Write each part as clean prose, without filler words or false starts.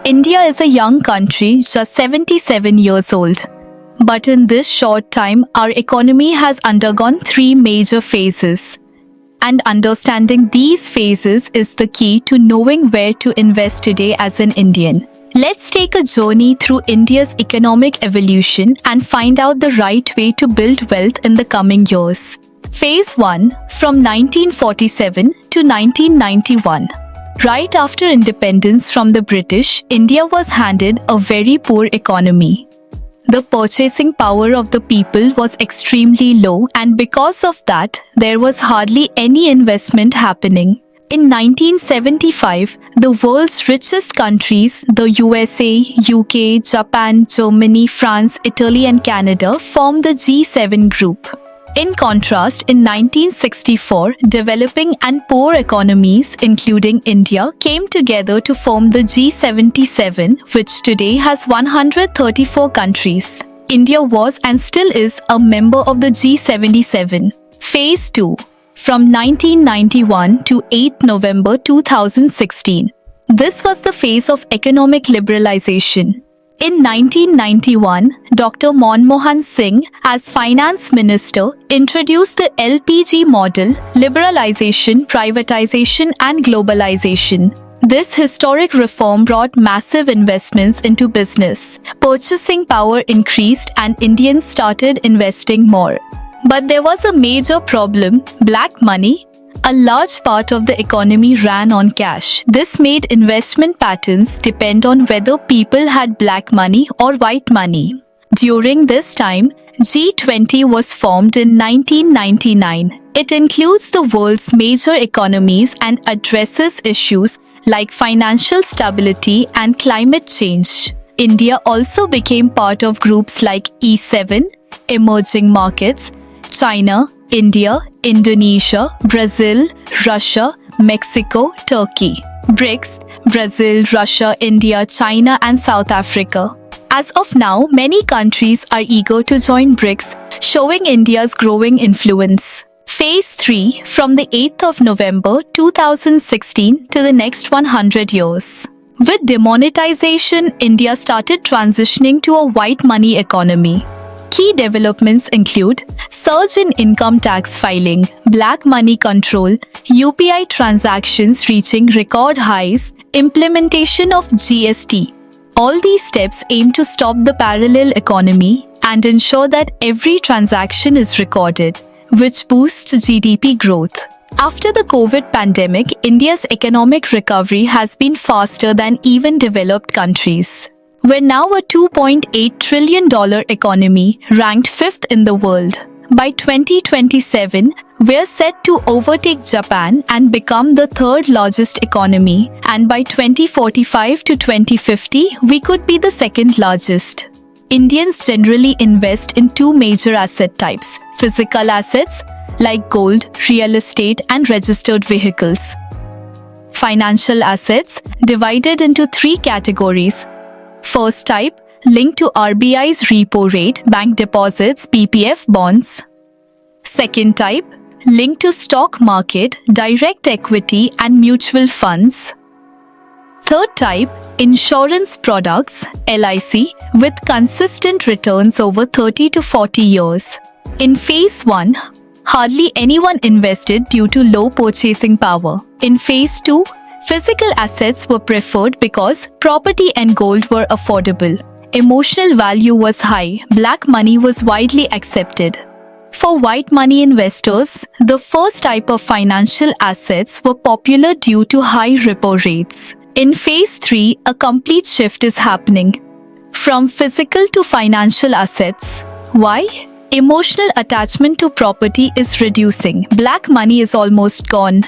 India is a young country, just 77 years old. But in this short time, our economy has undergone three major phases. And understanding these phases is the key to knowing where to invest today as an Indian. Let's take a journey through India's economic evolution and find out the right way to build wealth in the coming years. Phase 1, from 1947 to 1991. Right after independence from the British, India was handed a very poor economy. The purchasing power of the people was extremely low, and because of that, there was hardly any investment happening. In 1975, the world's richest countries, the USA, UK, Japan, Germany, France, Italy and Canada, formed the G7 group. In contrast, in 1964, developing and poor economies, including India, came together to form the G77, which today has 134 countries. India was and still is a member of the G77. Phase 2, from 1991 to 8 November 2016. This was the phase of economic liberalization. In 1991, Dr. Manmohan Singh, as Finance Minister, introduced the LPG model, liberalization, privatization and globalization. This historic reform brought massive investments into business. Purchasing power increased and Indians started investing more. But there was a major problem: black money. A large part of the economy ran on cash. This made investment patterns depend on whether people had black money or white money. During this time, G20 was formed in 1999. It includes the world's major economies and addresses issues like financial stability and climate change. India also became part of groups like E7, emerging markets, China, India, Indonesia, Brazil, Russia, Mexico, Turkey. BRICS, Brazil, Russia, India, China and South Africa. As of now, many countries are eager to join BRICS, showing India's growing influence. Phase 3, from the 8th of November 2016 to the next 100 years. With demonetization, India started transitioning to a white money economy. Key developments include surge in income tax filing, black money control, UPI transactions reaching record highs, implementation of GST. All these steps aim to stop the parallel economy and ensure that every transaction is recorded, which boosts GDP growth. After the COVID pandemic, India's economic recovery has been faster than even developed countries. We're now a $2.8 trillion economy, ranked 5th in the world. By 2027, we're set to overtake Japan and become the 3rd largest economy. And by 2045 to 2050, we could be the 2nd largest. Indians generally invest in two major asset types: physical assets, like gold, real estate, and registered vehicles. Financial assets, divided into three categories. First type, linked to RBI's repo rate, bank deposits, PPF bonds. Second type, linked to stock market, direct equity and mutual funds. Third type, insurance products, LIC, with consistent returns over 30 to 40 years. In Phase 1, hardly anyone invested due to low purchasing power. In Phase 2, physical assets were preferred because property and gold were affordable. Emotional value was high. Black money was widely accepted. For white money investors, the first type of financial assets were popular due to high repo rates. In Phase 3, a complete shift is happening. From physical to financial assets. Why? Emotional attachment to property is reducing. Black money is almost gone.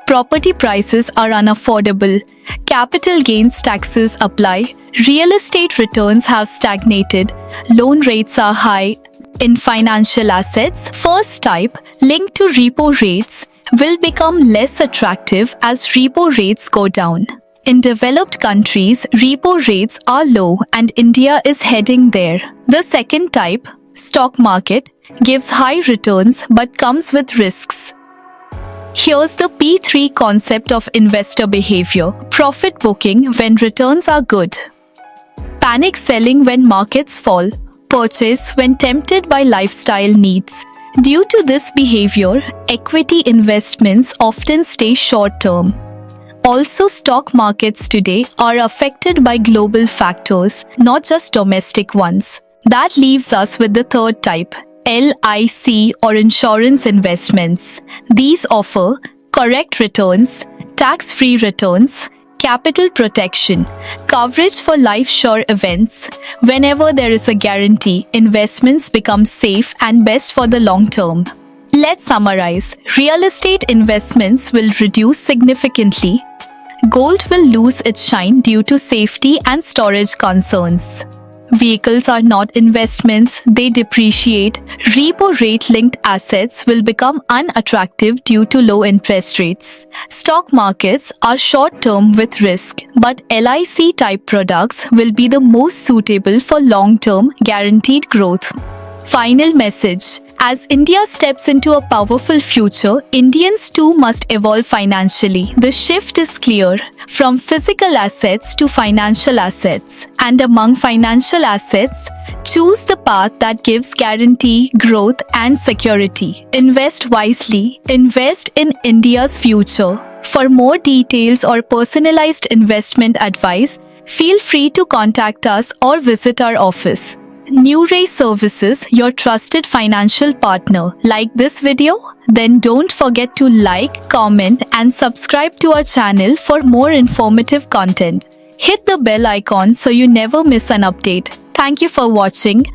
Property prices are unaffordable. Capital gains taxes apply. Real estate returns have stagnated. Loan rates are high. In financial assets, first type, linked to repo rates, will become less attractive as repo rates go down. In developed countries, repo rates are low and India is heading there. The second type, stock market, gives high returns but comes with risks. Here's the P3 concept of investor behavior: profit booking when returns are good, panic selling when markets fall, purchase when tempted by lifestyle needs. Due to this behavior, equity investments often stay short-term. Also, stock markets today are affected by global factors, not just domestic ones. That leaves us with the third type, LIC or insurance investments. These offer correct returns, tax-free returns, capital protection, coverage for life-sure events. Whenever there is a guarantee, investments become safe and best for the long term. Let's summarize. Real estate investments will reduce significantly. Gold will lose its shine due to safety and storage concerns. Vehicles are not investments, they depreciate. Repo rate linked assets will become unattractive due to low interest rates. Stock markets are short term with risk, but LIC type products will be the most suitable for long term guaranteed growth. Final message: as India steps into a powerful future, Indians too must evolve financially. The shift is clear, from physical assets to financial assets. And among financial assets, choose the path that gives guarantee, growth, and security. Invest wisely. Invest in India's future. For more details or personalized investment advice, feel free to contact us or visit our office. Newray Services, your trusted financial partner. Like this video? Then don't forget to like, comment, and subscribe to our channel for more informative content. Hit the bell icon so you never miss an update. Thank you for watching.